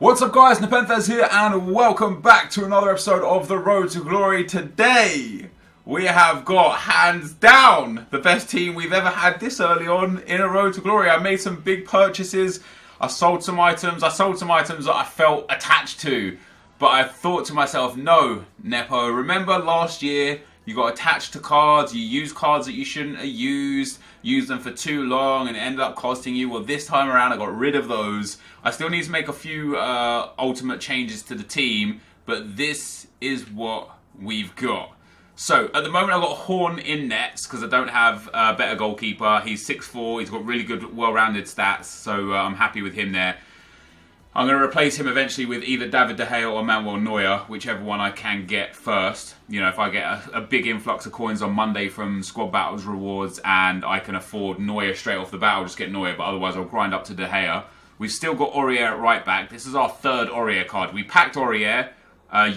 What's up guys, NepentheZ here and welcome back to another episode of The Road to Glory. Today we have got, hands down, the best team we've ever had this early on in a Road to Glory. I made some big purchases, I sold some items that I felt attached to. But I thought to myself, no, Nepo, remember last year you got attached to cards, you used cards that you shouldn't have used them for too long and it ended up costing you. Well, this time around I got rid of those. I still need to make a few ultimate changes to the team, but this is what we've got. So, at the moment I've got Horn in nets because I don't have a better goalkeeper. He's 6'4", he's got really good, well-rounded stats, so I'm happy with him there. I'm going to replace him eventually with either David De Gea or Manuel Neuer, whichever one I can get first. You know, if I get a big influx of coins on Monday from Squad Battles rewards and I can afford Neuer straight off the bat, I'll just get Neuer, but otherwise I'll grind up to De Gea. We've still got Aurier at right back. This is our third Aurier card. We packed Aurier,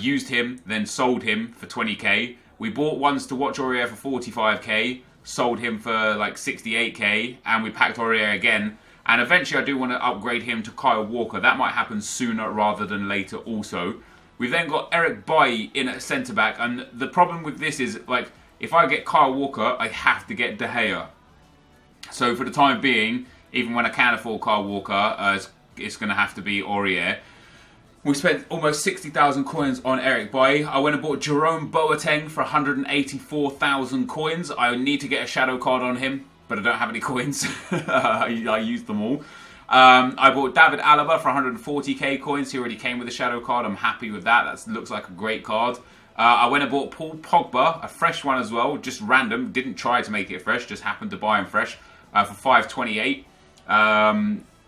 used him, then sold him for 20k. We bought ones to watch Aurier for 45k, sold him for like 68k, and we packed Aurier again. And eventually I do want to upgrade him to Kyle Walker. That might happen sooner rather than later also. We've then got Eric Bailly in at centre-back. And the problem with this is, like, if I get Kyle Walker, I have to get De Gea. So for the time being, even when I can afford Kyle Walker, it's going to have to be Aurier. We spent almost 60,000 coins on Eric Bailly. I went and bought Jerome Boateng for 184,000 coins. I need to get a shadow card on him, but I don't have any coins. I used them all. I bought David Alaba for 140k coins. He already came with a shadow card. I'm happy with that. That looks like a great card. I went and bought Paul Pogba, a fresh one as well, just random. Didn't try to make it fresh, just happened to buy him fresh for 528.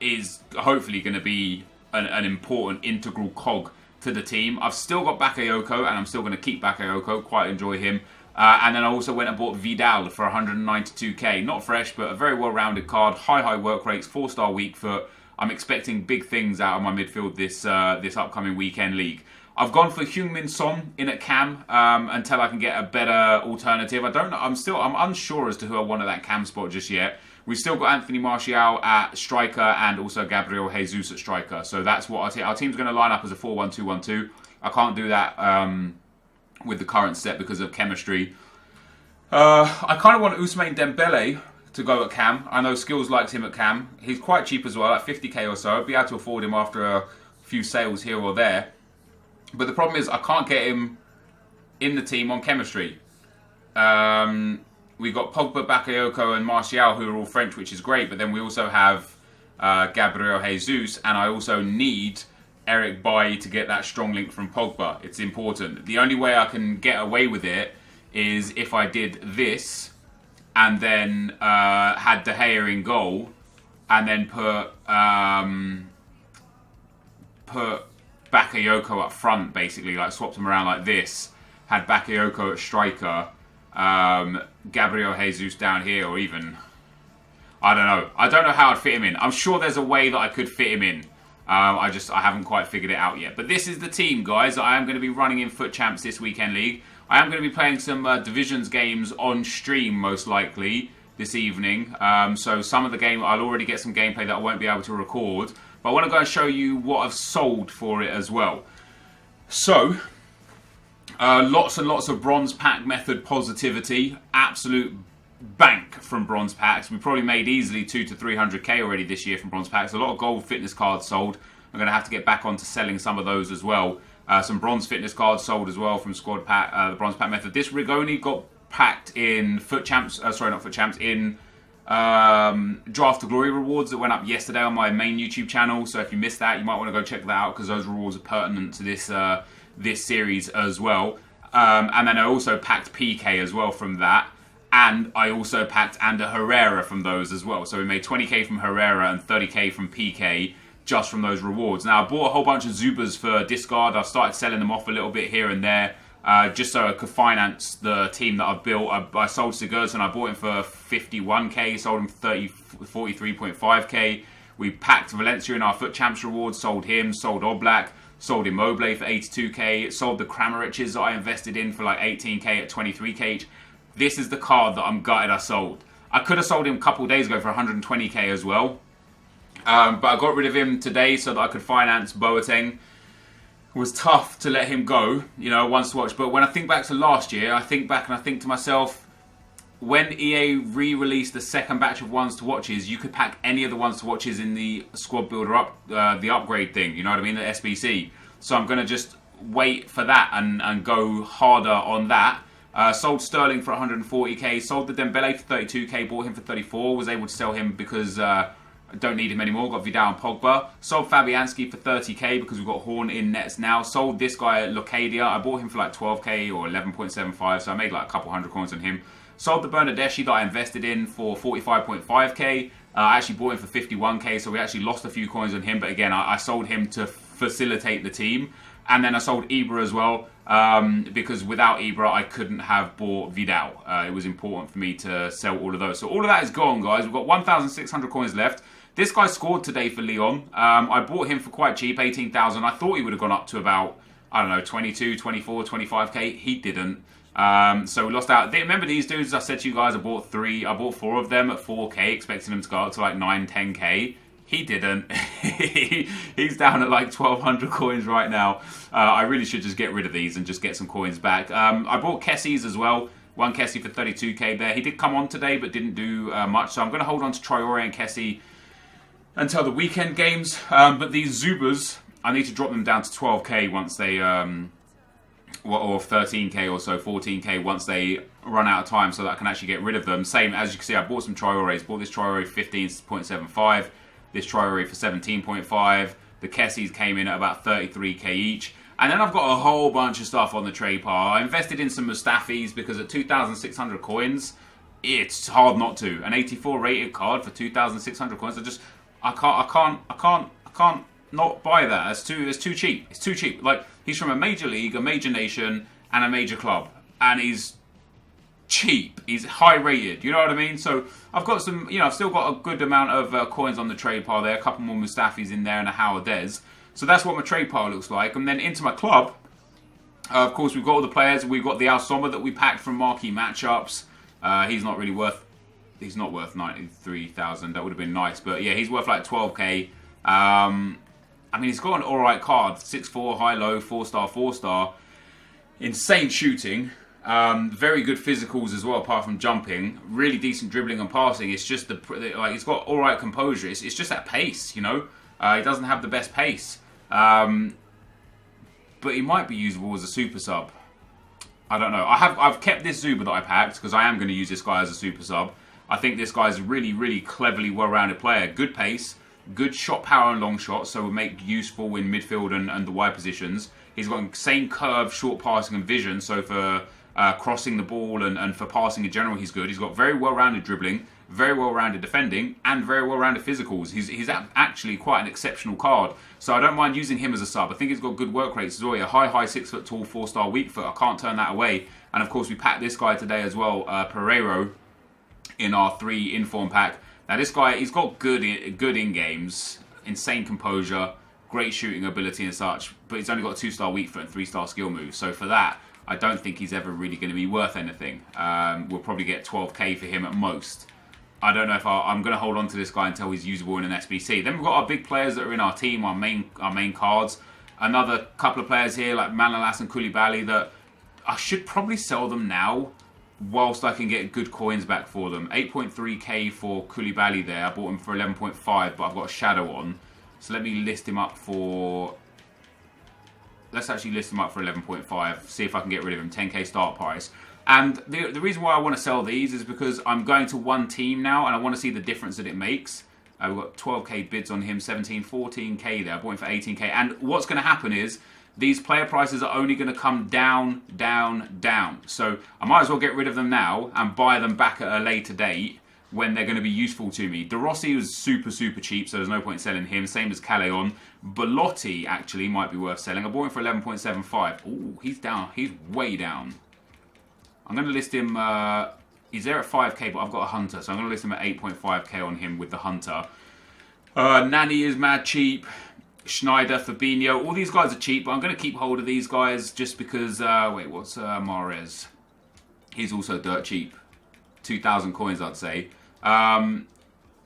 Is hopefully going to be an important integral cog to the team. I've still got Bakayoko and I'm still going to keep Bakayoko. Quite enjoy him. And then I also went and bought Vidal for 192k. Not fresh, but a very well-rounded card. High work rates, 4-star weak foot. I'm expecting big things out of my midfield this upcoming weekend league. I've gone for Heung-min Son in at cam until I can get a better alternative. I'm unsure as to who I want at that cam spot just yet. We've still got Anthony Martial at striker and also Gabriel Jesus at striker. So that's what our team's going to line up as a 4-1-2-1-2. I can't do that with the current set because of chemistry. I kind of want Ousmane Dembele to go at cam. I know Skills likes him at cam. He's quite cheap as well, at 50k or so. I'd be able to afford him after a few sales here or there. But the problem is I can't get him in the team on chemistry. We've got Pogba, Bakayoko and Martial who are all French, which is great. But then we also have Gabriel Jesus, and I also need Eric Bailly to get that strong link from Pogba. It's important. The only way I can get away with it is if I did this and then had De Gea in goal and then put Bakayoko up front, basically, like swapped them around like this, had Bakayoko at striker, Gabriel Jesus down here, or even, I don't know how I'd fit him in. I'm sure there's a way that I could fit him in. I haven't quite figured it out yet. But this is the team, guys. I am going to be running in Foot Champs this weekend league. I am going to be playing some Divisions games on stream, most likely, this evening. So some of the game, I'll already get some gameplay that I won't be able to record. But I want to go and show you what I've sold for it as well. So, lots and lots of bronze pack method positivity. Absolute bank from bronze packs. We probably made easily 200 to 300k already this year from bronze packs. A lot of gold fitness cards sold. I'm going to have to get back onto selling some of those as well. Some bronze fitness cards sold as well from squad pack, the bronze pack method. This rig only got packed in Foot Champs, in Draft to Glory rewards that went up yesterday on my main YouTube channel. So if you missed that, you might want to go check that out because those rewards are pertinent to this series as well. And then I also packed PK as well from that. And I also packed Ander Herrera from those as well. So we made 20k from Herrera and 30k from PK just from those rewards. Now, I bought a whole bunch of Zubas for discard. I've started selling them off a little bit here and there just so I could finance the team that I've built. I sold Sigurdsson. I bought him for 51k, sold him for 43.5k. We packed Valencia in our Foot Champs rewards, sold him, sold Oblak, sold Immobile for 82k, sold the Kramariches that I invested in for like 18k at 23k each. This is the card that I'm gutted I sold. I could have sold him a couple of days ago for 120k as well. But I got rid of him today so that I could finance Boateng. It was tough to let him go, you know, once to watch. But when I think back to last year, I think back and I think to myself, when EA re-released the second batch of ones to watches, you could pack any of the ones to watches in the squad builder the upgrade thing, you know what I mean, the SBC. So I'm going to just wait for that and go harder on that. Sold Sterling for 140k, sold the Dembele for 32k, bought him for 34, was able to sell him because I don't need him anymore, got Vidal and Pogba. Sold Fabianski for 30k because we've got Horn in nets now. Sold this guy at Locadia, I bought him for like 12k or 11.75, so I made like a couple hundred coins on him. Sold the Bernadeschi that I invested in for 45.5k. I actually bought him for 51k, so we actually lost a few coins on him, but again, I sold him to facilitate the team. And then I sold Ibra as well, because without Ibra, I couldn't have bought Vidal. It was important for me to sell all of those. So all of that is gone, guys. We've got 1,600 coins left. This guy scored today for Lyon. I bought him for quite cheap, 18,000. I thought he would have gone up to about, I don't know, 22, 24, 25k. He didn't. So we lost out. Remember these dudes, I said to you guys, I bought 4 of them at 4k, expecting them to go up to like 9, 10k. He didn't. He's down at like 1,200 coins right now. I really should just get rid of these and just get some coins back. I bought Kessies as well. One Kessie for 32k there. He did come on today but didn't do much. So I'm going to hold on to Traore and Kessie until the weekend games. But these Zubas, I need to drop them down to 12k once they... or 13k or so, 14k once they run out of time so that I can actually get rid of them. Same, as you can see, I bought some Traores. Bought this Traore 15.75. This Traore for 17.5. The Kessies came in at about 33k each. And then I've got a whole bunch of stuff on the trade pile. I invested in some Mustafis because at 2,600 coins, it's hard not to. An 84 rated card for 2,600 coins. I can't not buy that. It's too cheap. It's too cheap. Like, he's from a major league, a major nation, and a major club. And he's cheap. He's high rated. You know what I mean? So I've got some, you know, I've still got a good amount of coins on the trade pile there. A couple more Mustafis in there and a Howard Dez. So that's what my trade pile looks like. And then into my club, of course, we've got all the players. We've got the Al Sommer that we packed from marquee matchups. He's not really worth, he's not worth 93,000. That would have been nice. But yeah, he's worth like 12k. I mean, he's got an alright card. 6'4", high-low, 4-star, 4-star. Insane shooting. Very good physicals as well, apart from jumping. Really decent dribbling and passing. It's just like he's got alright composure. It's just that pace, you know. He doesn't have the best pace. But he might be usable as a super sub. I don't know. I've kept this Zuba that I packed because I am going to use this guy as a super sub. I think this guy's a really, really cleverly well-rounded player. Good pace. Good shot power and long shots, so will make useful in midfield and the wide positions. He's got insane curve, short passing and vision, so for crossing the ball and for passing in general, he's good. He's got very well-rounded dribbling, very well-rounded defending, and very well-rounded physicals. He's actually quite an exceptional card, so I don't mind using him as a sub. I think he's got good work rates as well. A high, 6 foot tall, 4-star weak foot. I can't turn that away. And of course, we packed this guy today as well, Pereiro, in our 3 inform pack. Now this guy, he's got good in games, insane composure, great shooting ability and such, but he's only got a 2-star weak foot and 3-star skill move. So for that, I don't think he's ever really going to be worth anything. We'll probably get 12k for him at most. I don't know if I'm going to hold on to this guy until he's usable in an SBC. Then we've got our big players that are in our team, our main cards. Another couple of players here like Manolas and Koulibaly that I should probably sell them now, whilst I can get good coins back for them. 8.3k for Koulibaly there. I bought him for 11.5, but I've got a shadow on. So let me list him up for... Let's actually list him up for 11.5. See if I can get rid of him. 10k start price. And the reason why I want to sell these is because I'm going to one team now and I want to see the difference that it makes. We've got 12k bids on him, 17, 14k there. I bought him for 18k. And what's going to happen is these player prices are only going to come down, down, down. So I might as well get rid of them now and buy them back at a later date when they're going to be useful to me. De Rossi was super, super cheap, so there's no point selling him. Same as Callejon. Belotti actually might be worth selling. I bought him for 11.75. Ooh, he's down. He's way down. I'm going to list him... he's there at 5k, but I've got a Hunter, so I'm going to list him at 8.5k on him with the Hunter. Nani is mad cheap. Schneider, Fabinho, all these guys are cheap, but I'm going to keep hold of these guys just because, wait, what's Mahrez? He's also dirt cheap. 2,000 coins, I'd say.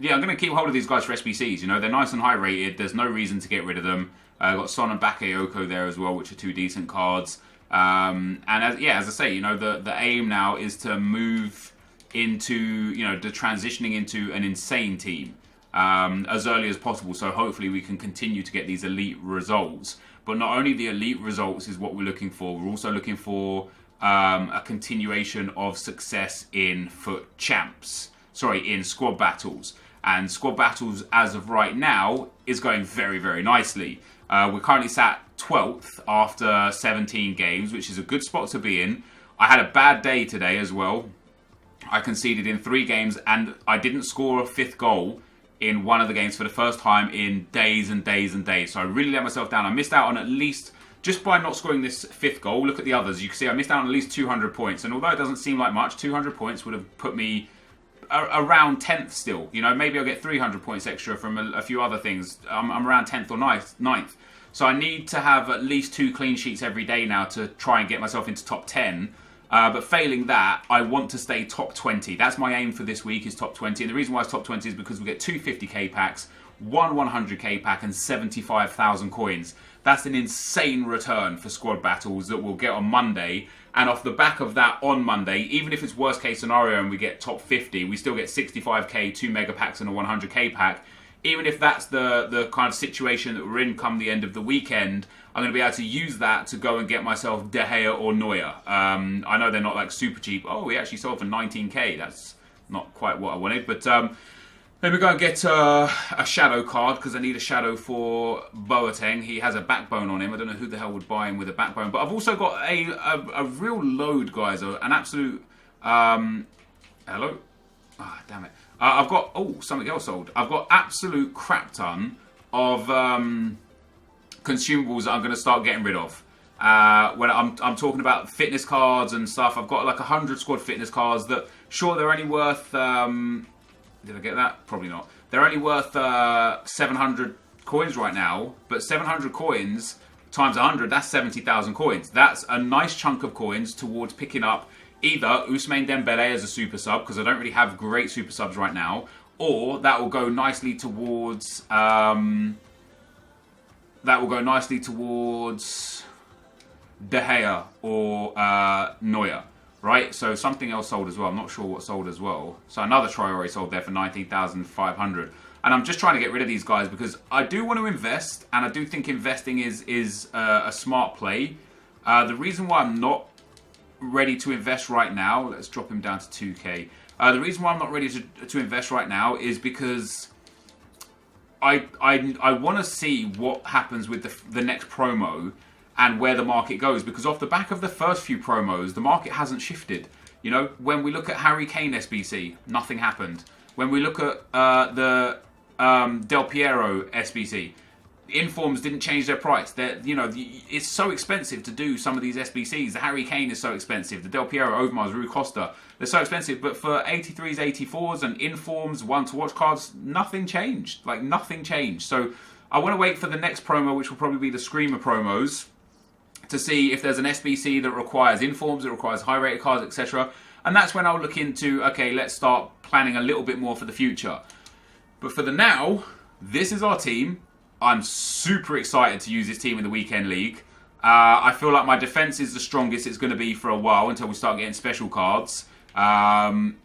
yeah, I'm going to keep hold of these guys for SBCs. You know, they're nice and high rated. There's no reason to get rid of them. Got Son and Bakayoko there as well, which are 2 decent cards. And as I say, you know, the aim now is to move into, you know, the transitioning into an insane team as early as possible. So hopefully we can continue to get these elite results. But not only the elite results is what we're looking for. We're also looking for a continuation of success in in squad battles. And squad battles, as of right now, is going very, very nicely. We're currently sat 12th after 17 games, which is a good spot to be in. I had a bad day today as well. I conceded in 3 games, and I didn't score a 5th goal in one of the games for the first time in days and days and days. So I really let myself down. I missed out on at least, just by not scoring this 5th goal, look at the others. You can see I missed out on at least 200 points. And although it doesn't seem like much, 200 points would have put me around 10th still. You know, maybe I'll get 300 points extra from a few other things. I'm around 10th or 9th. So I need to have at least 2 clean sheets every day now to try and get myself into top 10. But failing that, I want to stay top 20. That's my aim for this week, is top 20. And the reason why it's top 20 is because we get 2 50k packs, 1 100k pack, and 75,000 coins. That's an insane return for squad battles that we'll get on Monday. And off the back of that on Monday, even if it's worst case scenario and we get top 50, we still get 65k, 2 mega packs, and a 100k pack. Even if that's the kind of situation that we're in come the end of the weekend, I'm going to be able to use that to go and get myself De Gea or Neuer. I know they're not like super cheap. Oh, we actually sold for 19k. That's not quite what I wanted. But let me go and get a shadow card, because I need a shadow for Boateng. He has a backbone on him. I don't know who the hell would buy him with a backbone. But I've also got a real load, guys. An absolute... hello? Ah, damn it. I've got... Oh, something else sold. I've got absolute crap ton of consumables that I'm going to start getting rid of. When I'm talking about fitness cards and stuff, I've got like 100 squad fitness cards that, sure, they're only worth... did I get that? Probably not. They're only worth 700 coins right now, but 700 coins times 100, that's 70,000 coins. That's a nice chunk of coins towards picking up either Ousmane Dembele as a super sub, because I don't really have great super subs right now, or that will go nicely towards De Gea or Neuer. Right, so something else sold as well. I'm not sure what sold as well. So another Traore sold there for 19,500. And I'm just trying to get rid of these guys because I do want to invest, and I do think investing is a smart play. The reason why I'm not ready to invest right now, let's drop him down to 2k. The reason why I'm not ready to invest right now is because I want to see what happens with the next promo and where the market goes, because off the back of the first few promos, the market hasn't shifted. You know, when we look at Harry Kane SBC, nothing happened. When we look at the Del Piero SBC, Informs didn't change their price. You know, it's so expensive to do some of these SBCs. The Harry Kane is so expensive. The Del Piero, Overmars, Rui Costa, they're so expensive. But for 83s, 84s, and Informs, one-to-watch cards, nothing changed. Like, nothing changed. So I want to wait for the next promo, which will probably be the Screamer promos, to see if there's an SBC that requires informs, that requires high-rated cards, etc. And that's when I'll look into, okay, let's start planning a little bit more for the future. But for the now, this is our team. I'm super excited to use this team in the Weekend League. I feel like my defense is the strongest it's going to be for a while until we start getting special cards. And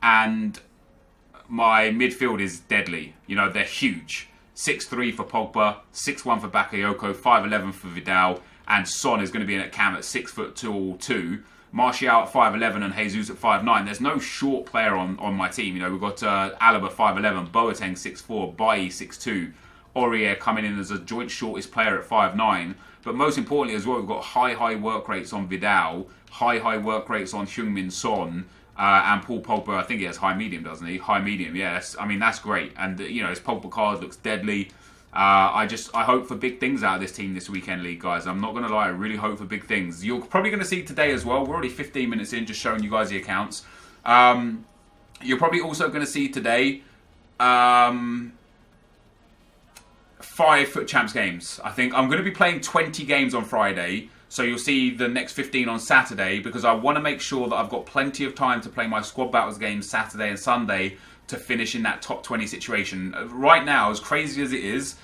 my midfield is deadly. You know, they're huge. 6'3" for Pogba, 6'1" for Bakayoko, 5'11" for Vidal, and Son is going to be in at cam at 6'2". Martial at 5'11" and Jesus at 5'9". There's no short player on my team. You know, we've got Alaba 5'11", Boateng 6'4", Bailly 6'2", Aurier coming in as a joint shortest player at 5'9". But most importantly as well, we've got high work rates on Vidal, high work rates on Heung-min Son, and Paul Pogba. I think he has high medium, doesn't he? High medium, yes. I mean, that's great. And you know, his Pogba card looks deadly. I hope for big things out of this team this Weekend League, guys. I'm not going to lie, I really hope for big things. You're probably going to see today as well. We're already 15 minutes in, just showing you guys the accounts. You're probably also going to see today 5 Foot Champs games. I think I'm going to be playing 20 games on Friday. So you'll see the next 15 on Saturday, because I want to make sure that I've got plenty of time to play my squad battles games Saturday and Sunday to finish in that top 20 situation. Right now, as crazy as it is,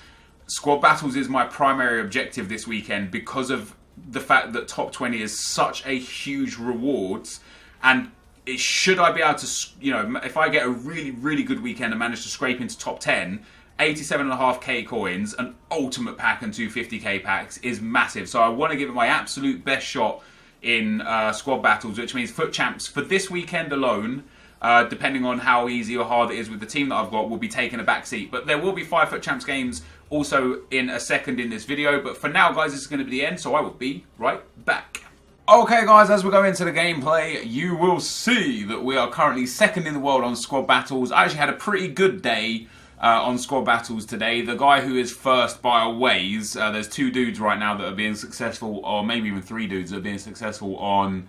squad battles is my primary objective this weekend because of the fact that top 20 is such a huge reward. And should I be able to, if I get a really, really good weekend and manage to scrape into top 10, 87.5k coins, an ultimate pack and 250k packs is massive. So I want to give it my absolute best shot in squad battles, which means FUT Champs for this weekend alone, depending on how easy or hard it is with the team that I've got, will be taking a back seat. But there will be 5 FUT Champs games also in a second in this video. But for now, guys, this is going to be the end, so I will be right back. Okay, guys, as we go into the gameplay, you will see that we are currently second in the world on squad battles. I actually had a pretty good day on squad battles today. The guy who is first by a ways, there's 2 dudes right now that are being successful, or maybe even 3 dudes that are being successful on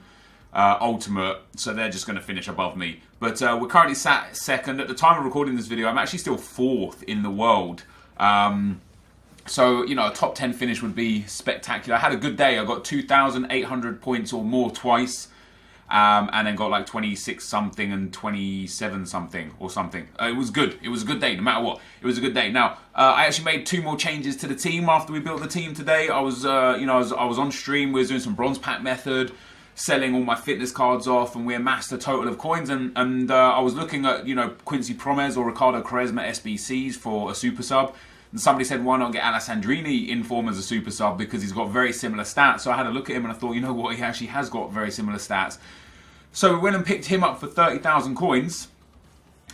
Ultimate, so they're just going to finish above me. But we're currently sat second. At the time of recording this video, I'm actually still 4th in the world. So, a top 10 finish would be spectacular. I had a good day. I got 2,800 points or more twice. And then got like 26 something and 27 something or something. It was good. It was a good day, no matter what. It was a good day. Now, I actually made 2 more changes to the team after we built the team today. I was, I was on stream. We were doing some bronze pack method, selling all my fitness cards off, and we amassed a total of coins. And I was looking at, Quincy Promes or Ricardo Quaresma SBCs for a super sub. And somebody said, why not get Alessandrini in form as a super sub, because he's got very similar stats. So I had a look at him and I thought, you know what, he actually has got very similar stats. So we went and picked him up for 30,000 coins.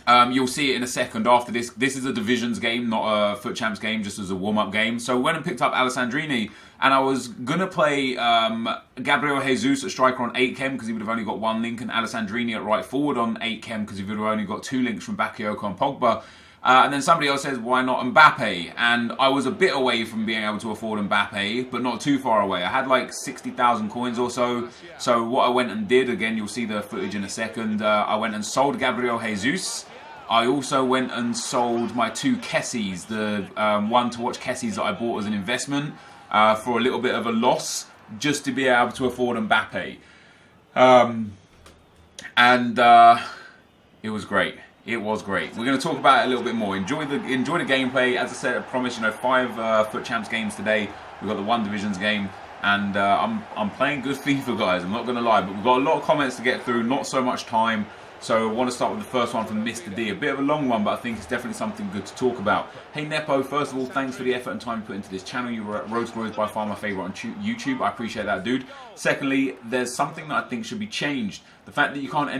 You'll see it in a second after this. This is a divisions game, not a FUT Champs game, just as a warm-up game. So we went and picked up Alessandrini, and I was going to play Gabriel Jesus at striker on 8chem because he would have only got 1 link, and Alessandrini at right forward on 8chem because he would have only got 2 links from Bakayoko and Pogba. And then somebody else says, why not Mbappe? And I was a bit away from being able to afford Mbappe, but not too far away. I had like 60,000 coins or so. So what I went and did, again, you'll see the footage in a second. I went and sold Gabriel Jesus. I also went and sold my 2 Kessies, the one to watch Kessies that I bought as an investment for a little bit of a loss, just to be able to afford Mbappe. It was great. It was great. We're going to talk about it a little bit more. Enjoy the gameplay. As I said, I promise, 5 FUT Champs games today. We've got the 1 Divisions game, and I'm playing good FIFA, guys. I'm not going to lie, but we've got a lot of comments to get through. Not so much time. So I want to start with the first one from Mr. D. A bit of a long one, but I think it's definitely something good to talk about. Hey Nepo, first of all, thanks for the effort and time you put into this channel. Road to Glory is by far my favourite on YouTube. I appreciate that, dude. Secondly, there's something that I think should be changed. The fact that you can't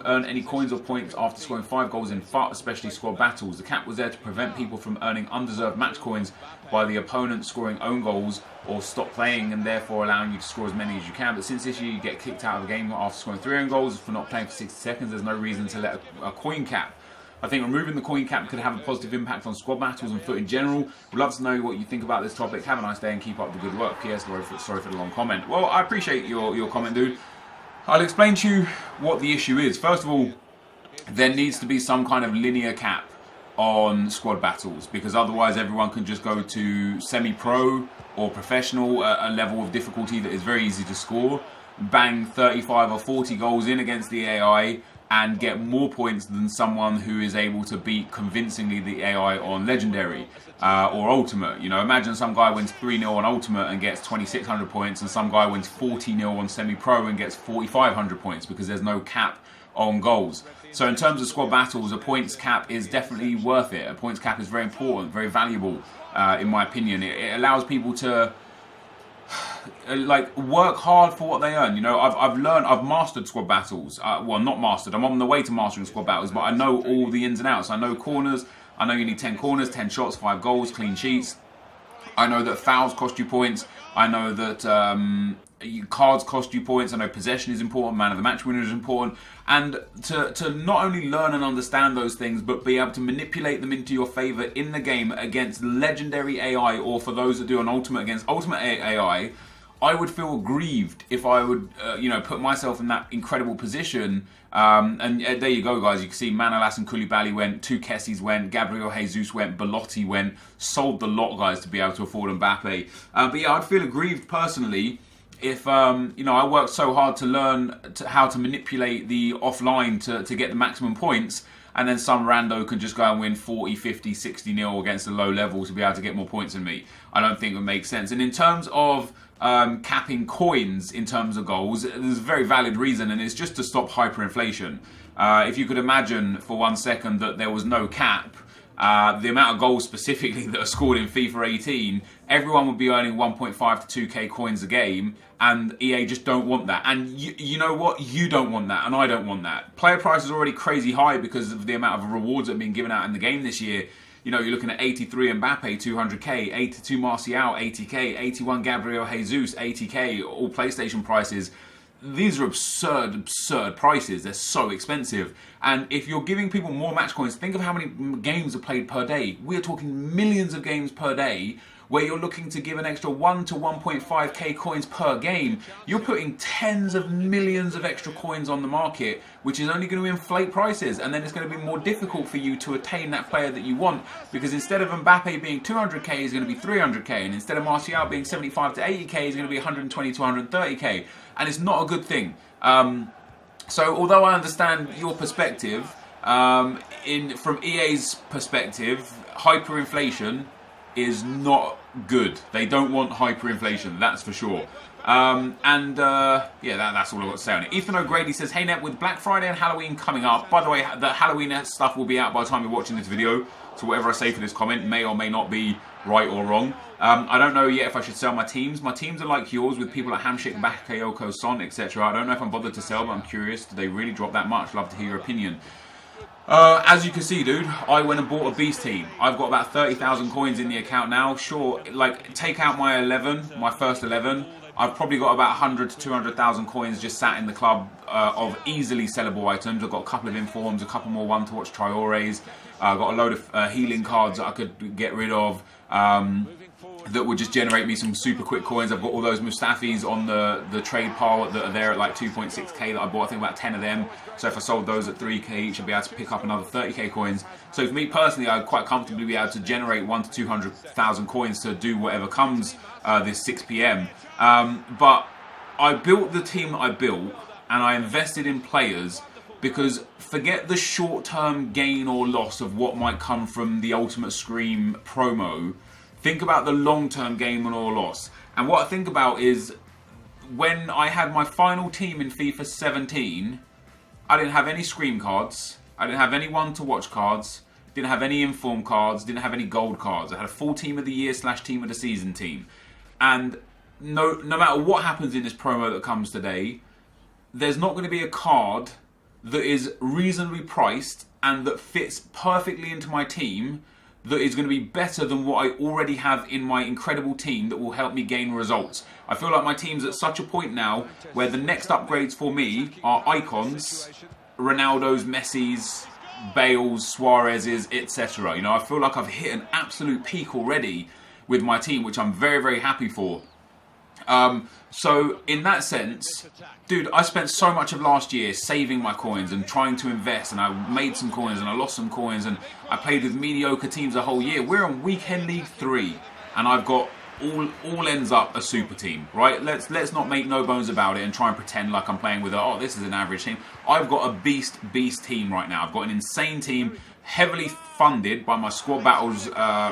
earn any coins or points after scoring 5 goals in FUT, especially squad battles. The cap was there to prevent people from earning undeserved match coins by the opponent scoring own goals or stop playing, and therefore allowing you to score as many as you can. But since this year you get kicked out of the game after scoring 3 own goals for not playing for 60 seconds, there's no reason to let a coin cap. I think removing the coin cap could have a positive impact on squad battles and FUT in general. Would love to know what you think about this topic. Have a nice day and keep up the good work. P.S. Sorry for the long comment. Well, I appreciate your comment, dude. I'll explain to you what the issue is. First of all, there needs to be some kind of linear cap on squad battles, because otherwise everyone can just go to semi-pro or professional, a level of difficulty that is very easy to score, bang 35 or 40 goals in against the AI and get more points than someone who is able to beat convincingly the AI on Legendary or Ultimate. Imagine some guy wins 3-0 on Ultimate and gets 2,600 points, and some guy wins 40-0 on Semi-Pro and gets 4,500 points because there's no cap on goals. So in terms of squad battles, a points cap is definitely worth it. A points cap is very important, very valuable, in my opinion. It allows people to work hard for what they earn. I've mastered squad battles. Well, not mastered. I'm on the way to mastering squad battles, but I know all the ins and outs. I know corners. I know you need 10 corners, 10 shots, 5 goals, clean sheets. I know that fouls cost you points. I know that cards cost you points. I know possession is important, man of the match winner is important. And to not only learn and understand those things, but be able to manipulate them into your favour in the game against legendary AI, or for those that do an ultimate against ultimate AI, I would feel aggrieved if I would, put myself in that incredible position. And there you go, guys. You can see Manolas and Koulibaly went, 2 Kessies went, Gabriel Jesus went, Belotti went, sold the lot, guys, to be able to afford Mbappe. But yeah, I'd feel aggrieved personally if, I worked so hard to learn how to manipulate the offline to get the maximum points, and then some rando can just go and win 40, 50, 60 nil against a low level to be able to get more points than me. I don't think it would make sense. And in terms of capping coins in terms of goals, there's a very valid reason, and it's just to stop hyperinflation. If you could imagine for 1 second that there was no cap, the amount of goals specifically that are scored in FIFA 18, everyone would be earning 1.5 to 2k coins a game, and EA just don't want that. And you know what? You don't want that, and I don't want that. Player price is already crazy high because of the amount of rewards that have been given out in the game this year. You know, you're looking at 83 Mbappe, 200k, 82 Martial, 80k, 81 Gabriel Jesus, 80k, all PlayStation prices. These are absurd prices. They're so expensive. And if you're giving people more match coins, think of how many games are played per day. We're talking millions of games per day, where you're looking to give an extra 1 to 1.5k coins per game. You're putting tens of millions of extra coins on the market, which is only going to inflate prices, and then it's going to be more difficult for you to attain that player that you want, because instead of Mbappe being 200k, he's going to be 300k, and instead of Martial being 75 to 80k, he's going to be 120 to 130k, and it's not a good thing. So although I understand your perspective, from EA's perspective, hyperinflation is not good. They don't want hyperinflation, that's for sure. Yeah, that's all I've got to say on it. Ethan O'Grady says, hey Net, with Black Friday and Halloween coming up, by the way, the Halloween stuff will be out by the time you're watching this video, so whatever I say for this comment may or may not be right or wrong. I don't know yet if I should sell my teams. My teams are like yours, with people like Hamshik, Bakayoko, Son, etc. I don't know if I'm bothered to sell, but I'm curious. Do they really drop that much? Love to hear your opinion. As you can see, dude, I went and bought a beast team. I've got about 30,000 coins in the account now. Sure, like, take out my 11, my first 11. I've probably got about 100 to 200,000 coins just sat in the club of easily sellable items. I've got a couple of informs, a couple more one-to-watch Traores. I've got a load of healing cards that I could get rid of. That would just generate me some super quick coins. I've got all those Mustafis on the trade pile that are there at like 2.6k that I bought. I think about 10 of them. So if I sold those at 3k each, I'd be able to pick up another 30k coins. So for me personally, I'd quite comfortably be able to generate 1 to 200,000 coins to do whatever comes this 6 p.m. But I built the team that I built, and I invested in players because forget the short-term gain or loss of what might come from the Ultimate Scream promo. Think about the long-term gain or loss. And what I think about is, when I had my final team in FIFA 17, I didn't have any Scream cards, I didn't have any one-to-watch cards, didn't have any inform cards, didn't have any gold cards. I had a full team of the year / team of the season team. And no matter what happens in this promo that comes today, there's not going to be a card that is reasonably priced and that fits perfectly into my team that is going to be better than what I already have in my incredible team that will help me gain results. I feel like my team's at such a point now where the next upgrades for me are icons, Ronaldo's, Messi's, Bale's, Suarez's, etc. You know, I feel like I've hit an absolute peak already with my team, which I'm very, very happy for. So in that sense, dude, I spent so much of last year saving my coins and trying to invest, and I made some coins and I lost some coins, and I played with mediocre teams the whole year. We're on weekend league 3, and I've got all ends up a super team, right? Let's not make no bones about it and try and pretend like I'm playing with this is an average team. I've got a beast team right now. I've got an insane team, heavily funded by my squad battles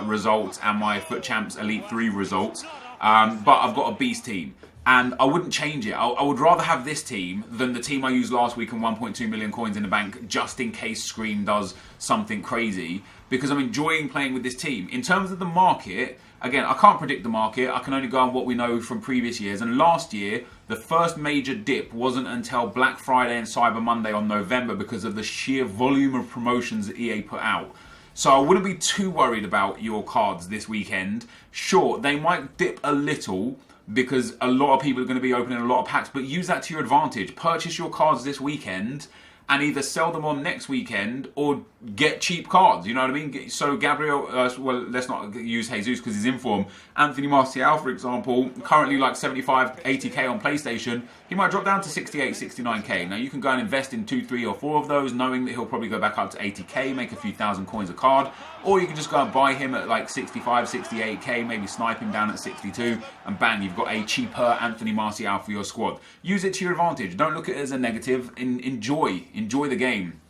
results and my Foot Champs Elite 3 results. But I've got a beast team, and I wouldn't change it. I would rather have this team than the team I used last week and 1.2 million coins in the bank just in case Scream does something crazy, because I'm enjoying playing with this team. In terms of the market, again, I can't predict the market. I can only go on what we know from previous years. And last year, the first major dip wasn't until Black Friday and Cyber Monday on November because of the sheer volume of promotions that EA put out. So I wouldn't be too worried about your cards this weekend. Sure, they might dip a little because a lot of people are going to be opening a lot of packs, but use that to your advantage. Purchase your cards this weekend and either sell them on next weekend or get cheap cards, you know what I mean? So Gabriel, well, let's not use Jesus because he's in form. Anthony Martial, for example, currently like 75, 80k on PlayStation. He might drop down to 68, 69k. Now you can go and invest in 2, 3 or 4 of those, knowing that he'll probably go back up to 80k, make a few thousand coins a card. Or you can just go and buy him at like 65, 68k, maybe snipe him down at 62, and bang, you've got a cheaper Anthony Martial for your squad. Use it to your advantage. Don't look at it as a negative. Enjoy the game.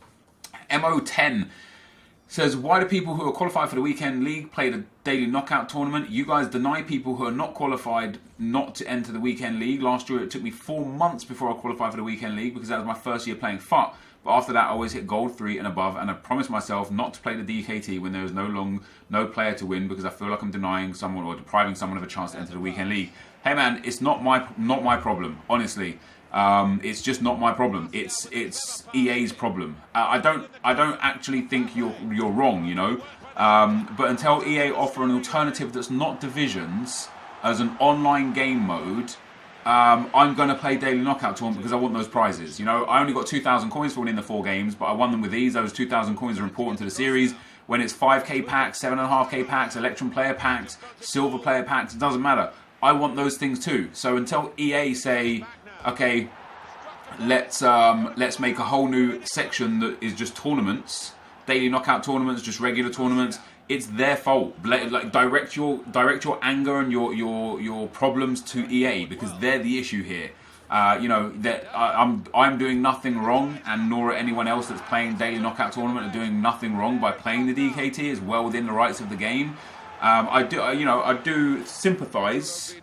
MO10 says, why do people who are qualified for the weekend league play the daily knockout tournament? You guys deny people who are not qualified not to enter the weekend league. Last year it took me 4 months before I qualified for the weekend league because that was my first year playing FUT. But after that I always hit gold 3 and above, and I promised myself not to play the DKT when there is no player to win, because I feel like I'm denying someone or depriving someone of a chance to enter the weekend league. Hey man, it's not my problem, honestly. It's just not my problem. It's EA's problem. I don't actually think you're wrong, you know. But until EA offer an alternative that's not divisions as an online game mode, I'm going to play daily knockout tournament because I want those prizes. You know, I only got 2,000 coins for winning the 4 games, but I won them with these. Those 2,000 coins are important to the series. When it's 5k packs, 7.5k packs, Electrum player packs, silver player packs, it doesn't matter. I want those things too. So until EA say, okay, let's make a whole new section that is just tournaments, daily knockout tournaments, just regular tournaments, it's their fault. Like direct your anger and your problems to EA, because they're the issue here. You know that I'm doing nothing wrong, and nor anyone else that's playing daily knockout tournament are doing nothing wrong by playing the DKT. It's well within the rights of the game. I do sympathise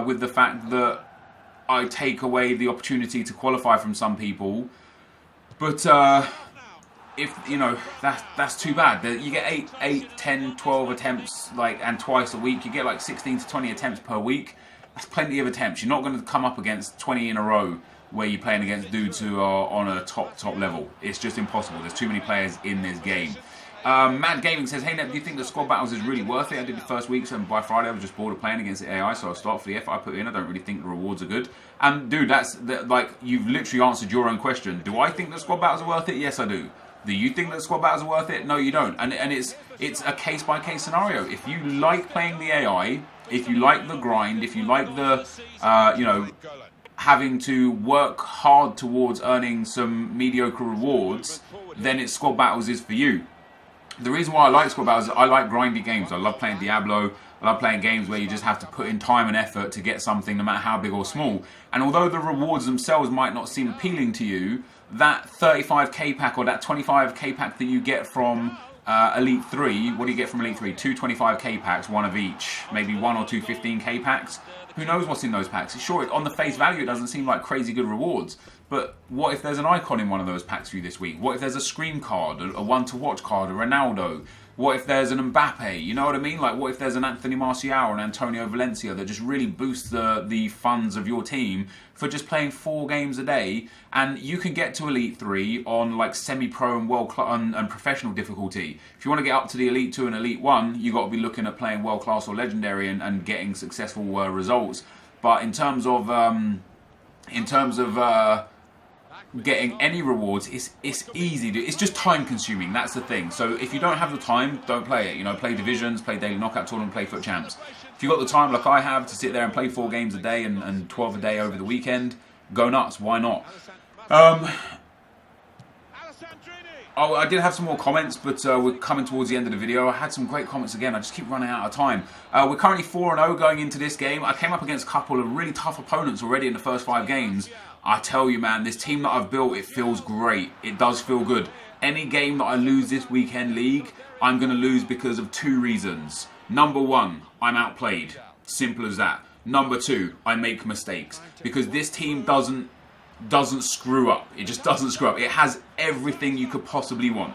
with the fact that I take away the opportunity to qualify from some people, but if you know, that's too bad. You get 8, 10, 12 attempts, and twice a week. You get like 16 to 20 attempts per week. That's plenty of attempts. You're not going to come up against 20 in a row where you're playing against dudes who are on a top level. It's just impossible. There's too many players in this game. Mad Gaming says, hey Nep, do you think the squad battles is really worth it? I did the first week, so by Friday I was just bored of playing against the AI, so I'll start for the effort I put in. I don't really think the rewards are good. And dude, you've literally answered your own question. Do I think the squad battles are worth it? Yes, I do. Do you think that squad battles are worth it? No, you don't. And it's a case-by-case scenario. If you like playing the AI, if you like the grind, if you like the, having to work hard towards earning some mediocre rewards, then squad battles is for you. The reason why I like squad battles is I like grindy games. I love playing Diablo. I love playing games where you just have to put in time and effort to get something, no matter how big or small. And although the rewards themselves might not seem appealing to you, that 35k pack or that 25k pack that you get from Elite 3, what do you get from Elite 3? 2 25k packs, one of each. Maybe 1 or 2 15k packs. Who knows what's in those packs? Sure, on the face value, it doesn't seem like crazy good rewards. But what if there's an icon in one of those packs for you this week? What if there's a Scream card, a one-to-watch card, a Ronaldo? What if there's an Mbappe? You know what I mean? Like, what if there's an Anthony Martial or an Antonio Valencia that just really boosts the funds of your team for just playing 4 games a day? And you can get to Elite 3 on like semi-pro and world-class and professional difficulty. If you want to get up to the Elite 2 and Elite 1, you've got to be looking at playing world-class or legendary and getting successful results. But in terms of getting any rewards, it's easy. It's just time consuming. That's the thing. So if you don't have the time, don't play it. You know, play divisions, play daily knockout tournament, play FUT champs. If you've got the time like I have to sit there and play 4 games a day and 12 a day over the weekend, go nuts. Why not? Oh, I did have some more comments, but we're coming towards the end of the video. I had some great comments again. I just keep running out of time. We're currently 4-0 going into this game. I came up against a couple of really tough opponents already in the first 5 games. I tell you, man, this team that I've built, it feels great. It does feel good. Any game that I lose this weekend league, I'm going to lose because of 2 reasons. Number 1, I'm outplayed. Simple as that. Number 2, I make mistakes. Because this team doesn't screw up. It just doesn't screw up. It has everything you could possibly want.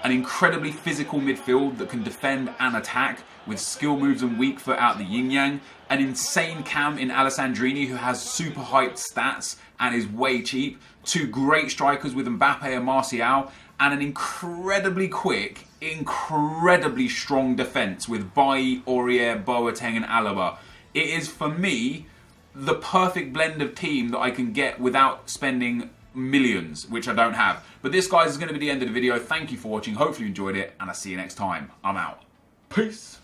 An incredibly physical midfield that can defend and attack with skill moves and weak foot out the yin-yang. An insane cam in Alessandrini who has super hyped stats and is way cheap. 2 great strikers with Mbappe and Martial. And an incredibly quick, incredibly strong defence with Bailly, Aurier, Boateng and Alaba. It is, for me, the perfect blend of team that I can get without spending millions, which I don't have. But this, guys, is going to be the end of the video. Thank you for watching. Hopefully you enjoyed it, and I'll see you next time. I'm out. Peace.